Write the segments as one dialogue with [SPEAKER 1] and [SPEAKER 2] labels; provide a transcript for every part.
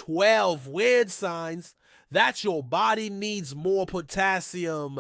[SPEAKER 1] 12 weird signs that your body needs more potassium.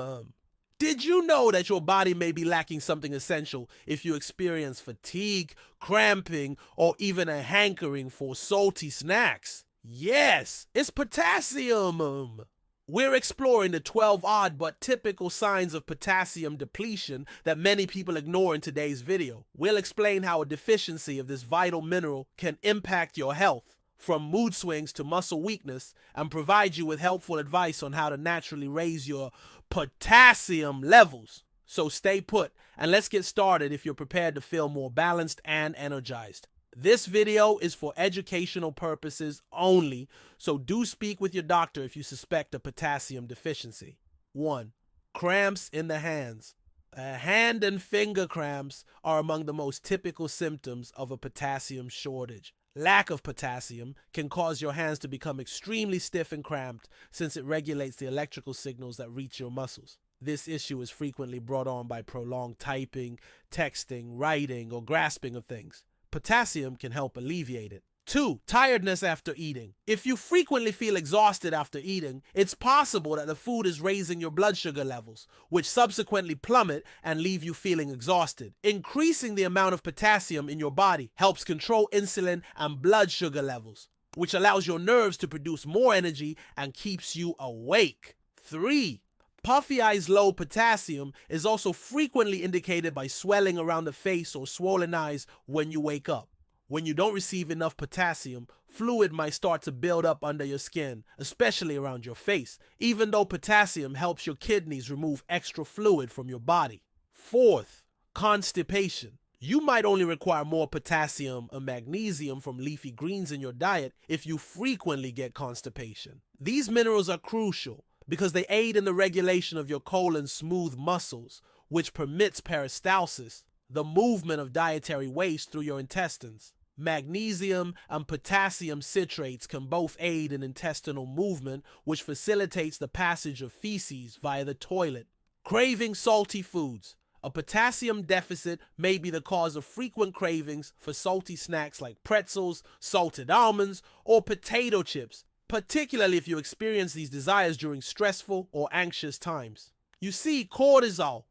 [SPEAKER 1] Did you know that your body may be lacking something essential if you experience fatigue, cramping, or even a hankering for salty snacks? Yes, it's potassium. We're exploring the 12 odd but typical signs of potassium depletion that many people ignore in today's video. We'll explain how a deficiency of this vital mineral can impact your health, from mood swings to muscle weakness, and provide you with helpful advice on how to naturally raise your potassium levels. So stay put and let's get started if you're prepared to feel more balanced and energized. This video is for educational purposes only, so do speak with your doctor if you suspect a potassium deficiency. 1. Cramps in the hands. Hand and finger cramps are among the most typical symptoms of a potassium shortage. Lack of potassium can cause your hands to become extremely stiff and cramped since it regulates the electrical signals that reach your muscles. This issue is frequently brought on by prolonged typing, texting, writing, or grasping of things. Potassium can help alleviate it. 2. Tiredness after eating. If you frequently feel exhausted after eating, it's possible that the food is raising your blood sugar levels, which subsequently plummet and leave you feeling exhausted. Increasing the amount of potassium in your body helps control insulin and blood sugar levels, which allows your nerves to produce more energy and keeps you awake. 3. Puffy eyes. Low potassium is also frequently indicated by swelling around the face or swollen eyes when you wake up. When you don't receive enough potassium, fluid might start to build up under your skin, especially around your face, even though potassium helps your kidneys remove extra fluid from your body. 4th, constipation. You might only require more potassium and magnesium from leafy greens in your diet if you frequently get constipation. These minerals are crucial because they aid in the regulation of your colon's smooth muscles, which permits peristalsis, the movement of dietary waste through your intestines. Magnesium and potassium citrates can both aid in intestinal movement, which facilitates the passage of feces via the toilet. Craving salty foods. A potassium deficit may be the cause of frequent cravings for salty snacks like pretzels, salted almonds, or potato chips, particularly if you experience these desires during stressful or anxious times. You see, cortisol,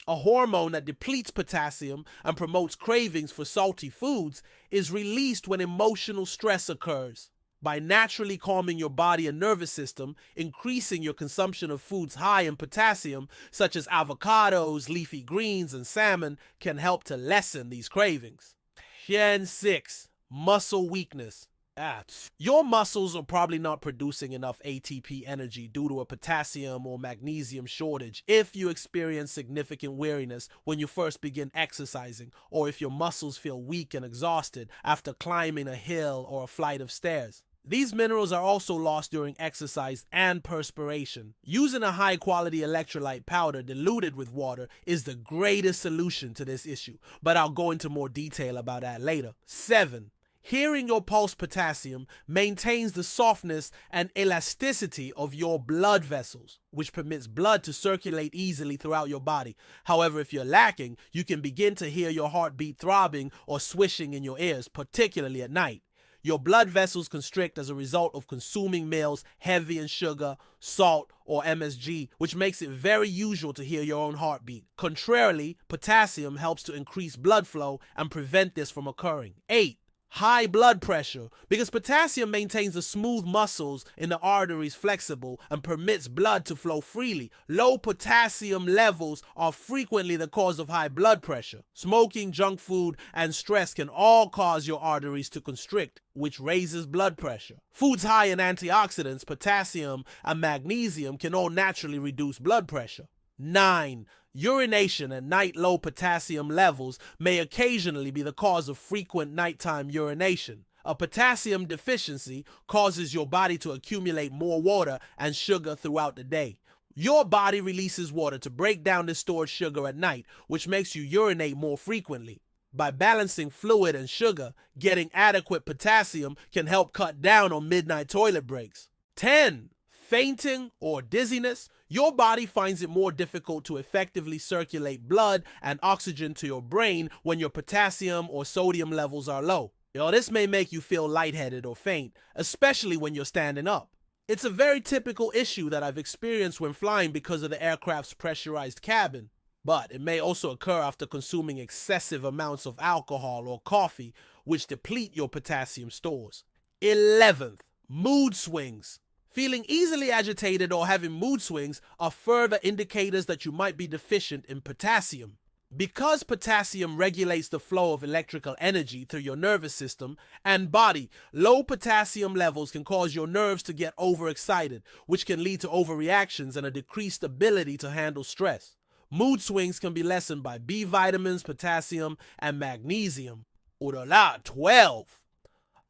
[SPEAKER 1] a hormone that depletes potassium and promotes cravings for salty foods, is released when emotional stress occurs. By naturally calming your body and nervous system, increasing your consumption of foods high in potassium, such as avocados, leafy greens, and salmon, can help to lessen these cravings. 6. Muscle weakness. Your muscles are probably not producing enough ATP energy due to a potassium or magnesium shortage if you experience significant weariness when you first begin exercising, or if your muscles feel weak and exhausted after climbing a hill or a flight of stairs. These minerals are also lost during exercise and perspiration. Using a high-quality electrolyte powder diluted with water is the greatest solution to this issue, but I'll go into more detail about that later. 7. Hearing your pulse. Potassium maintains the softness and elasticity of your blood vessels, which permits blood to circulate easily throughout your body. However, if you're lacking, you can begin to hear your heartbeat throbbing or swishing in your ears, particularly at night. Your blood vessels constrict as a result of consuming meals heavy in sugar, salt, or MSG, which makes it very usual to hear your own heartbeat. Contrarily, potassium helps to increase blood flow and prevent this from occurring. 8. High blood pressure. Because potassium maintains the smooth muscles in the arteries flexible and permits blood to flow freely, low potassium levels are frequently the cause of high blood pressure. Smoking, junk food, and stress can all cause your arteries to constrict, which raises blood pressure. Foods high in antioxidants, potassium, and magnesium can all naturally reduce blood pressure. 9. Urination at night. Low potassium levels may occasionally be the cause of frequent nighttime urination. A potassium deficiency causes your body to accumulate more water and sugar throughout the day. Your body releases water to break down this stored sugar at night, which makes you urinate more frequently. By balancing fluid and sugar, getting adequate potassium can help cut down on midnight toilet breaks. 10. Fainting or dizziness. Your body finds it more difficult to effectively circulate blood and oxygen to your brain when your potassium or sodium levels are low. This may make you feel lightheaded or faint, especially when you're standing up. It's a very typical issue that I've experienced when flying because of the aircraft's pressurized cabin, but it may also occur after consuming excessive amounts of alcohol or coffee, which deplete your potassium stores. 11th, mood swings. Feeling easily agitated or having mood swings are further indicators that you might be deficient in potassium. Because potassium regulates the flow of electrical energy through your nervous system and body, low potassium levels can cause your nerves to get overexcited, which can lead to overreactions and a decreased ability to handle stress. Mood swings can be lessened by B vitamins, potassium, and magnesium. 12.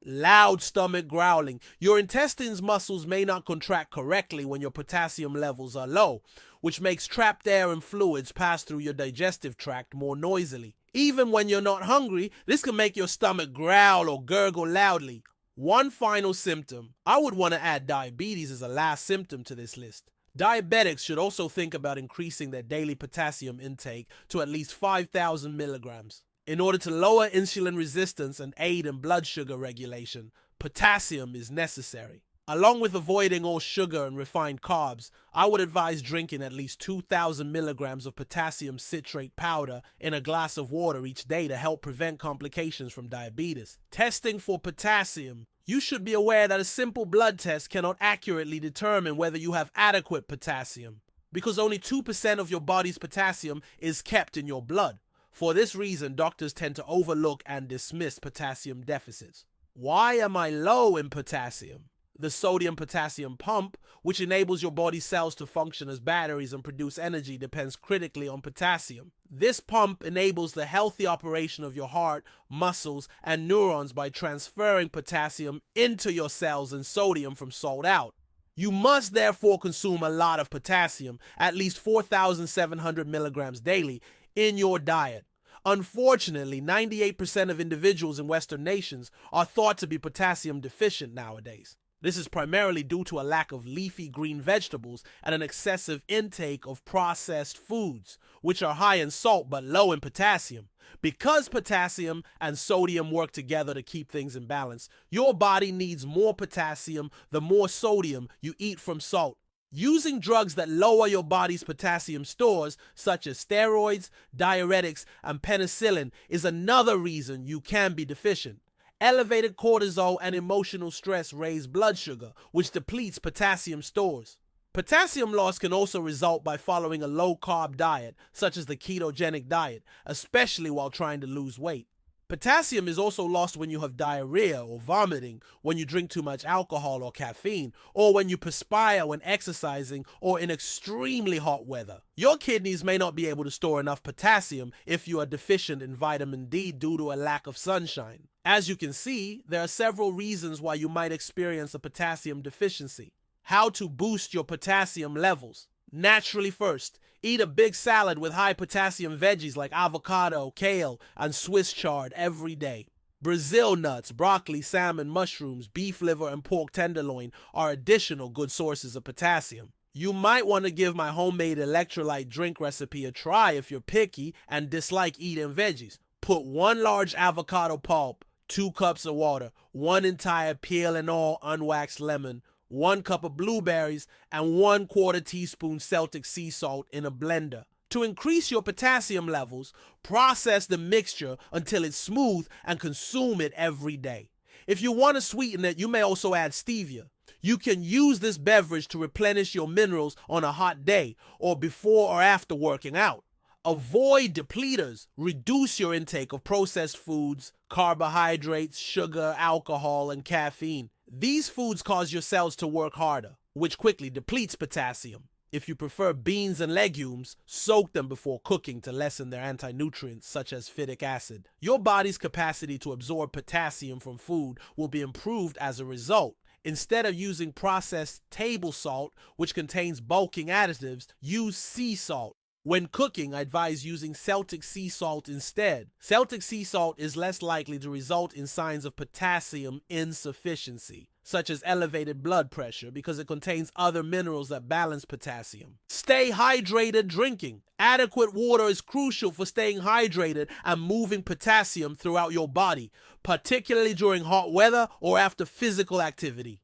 [SPEAKER 1] Loud stomach growling. Your intestines muscles may not contract correctly when your potassium levels are low, which makes trapped air and fluids pass through your digestive tract more noisily. Even when you're not hungry, this can make your stomach growl or gurgle loudly. One final symptom. I would want to add diabetes as a last symptom to this list. Diabetics should also think about increasing their daily potassium intake to at least 5,000 milligrams. In order to lower insulin resistance and aid in blood sugar regulation, potassium is necessary. Along with avoiding all sugar and refined carbs, I would advise drinking at least 2,000 milligrams of potassium citrate powder in a glass of water each day to help prevent complications from diabetes. Testing for potassium. You should be aware that a simple blood test cannot accurately determine whether you have adequate potassium, because only 2% of your body's potassium is kept in your blood. For this reason, doctors tend to overlook and dismiss potassium deficits. Why am I low in potassium? The sodium-potassium pump, which enables your body cells to function as batteries and produce energy, depends critically on potassium. This pump enables the healthy operation of your heart, muscles, and neurons by transferring potassium into your cells and sodium from salt out. You must therefore consume a lot of potassium, at least 4,700 milligrams daily, in your diet. Unfortunately, 98% of individuals in Western nations are thought to be potassium deficient nowadays. This is primarily due to a lack of leafy green vegetables and an excessive intake of processed foods, which are high in salt but low in potassium. Because potassium and sodium work together to keep things in balance, your body needs more potassium the more sodium you eat from salt. Using drugs that lower your body's potassium stores, such as steroids, diuretics, and penicillin, is another reason you can be deficient. Elevated cortisol and emotional stress raise blood sugar, which depletes potassium stores. Potassium loss can also result by following a low-carb diet, such as the ketogenic diet, especially while trying to lose weight. Potassium is also lost when you have diarrhea or vomiting, when you drink too much alcohol or caffeine, or when you perspire when exercising or in extremely hot weather. Your kidneys may not be able to store enough potassium if you are deficient in vitamin D due to a lack of sunshine. As you can see, there are several reasons why you might experience a potassium deficiency. How to boost your potassium levels. Naturally first, eat a big salad with high potassium veggies like avocado, kale, and Swiss chard every day. Brazil nuts, broccoli, salmon, mushrooms, beef liver, and pork tenderloin are additional good sources of potassium. You might want to give my homemade electrolyte drink recipe a try if you're picky and dislike eating veggies. Put 1 large avocado pulp, 2 cups of water, 1 entire peel and all unwaxed lemon, 1 cup of blueberries, and 1/4 teaspoon Celtic sea salt in a blender. To increase your potassium levels, process the mixture until it's smooth and consume it every day. If you want to sweeten it, you may also add stevia. You can use this beverage to replenish your minerals on a hot day or before or after working out. Avoid depleters. Reduce your intake of processed foods, carbohydrates, sugar, alcohol, and caffeine. These foods cause your cells to work harder, which quickly depletes potassium. If you prefer beans and legumes, soak them before cooking to lessen their anti-nutrients such as phytic acid. Your body's capacity to absorb potassium from food will be improved as a result. Instead of using processed table salt, which contains bulking additives, use sea salt. When cooking, I advise using Celtic sea salt instead. Celtic sea salt is less likely to result in signs of potassium insufficiency, such as elevated blood pressure, because it contains other minerals that balance potassium. Stay hydrated drinking. Adequate water is crucial for staying hydrated and moving potassium throughout your body, particularly during hot weather or after physical activity.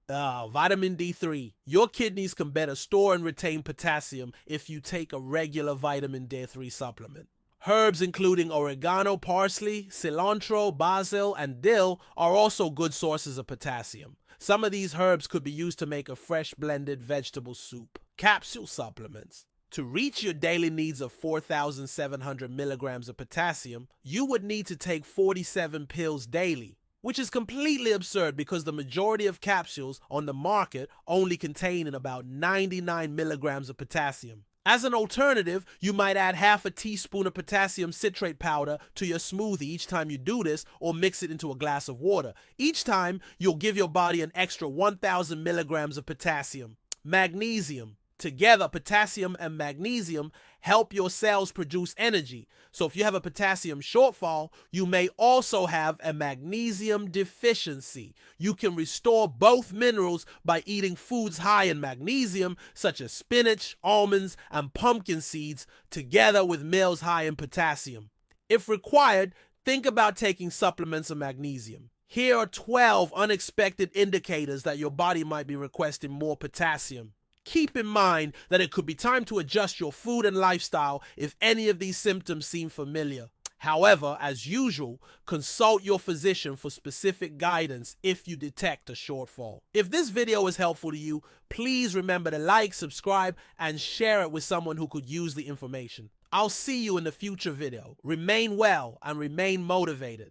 [SPEAKER 1] Vitamin D3. Your kidneys can better store and retain potassium if you take a regular vitamin D3 supplement. Herbs including oregano, parsley, cilantro, basil, and dill are also good sources of potassium. Some of these herbs could be used to make a fresh blended vegetable soup. Capsule supplements. To reach your daily needs of 4,700 milligrams of potassium, you would need to take 47 pills daily, which is completely absurd because the majority of capsules on the market only contain about 99 milligrams of potassium. As an alternative, you might add half a teaspoon of potassium citrate powder to your smoothie each time you do this, or mix it into a glass of water. Each time, you'll give your body an extra 1,000 milligrams of potassium. Magnesium. Together, potassium and magnesium help your cells produce energy. So if you have a potassium shortfall, you may also have a magnesium deficiency. You can restore both minerals by eating foods high in magnesium, such as spinach, almonds, and pumpkin seeds, together with meals high in potassium. If required, think about taking supplements of magnesium. Here are 12 unexpected indicators that your body might be requesting more potassium. Keep in mind that it could be time to adjust your food and lifestyle if any of these symptoms seem familiar. However, as usual, consult your physician for specific guidance if you detect a shortfall. If this video is helpful to you, please remember to like, subscribe, and share it with someone who could use the information. I'll see you in the future video. Remain well and remain motivated.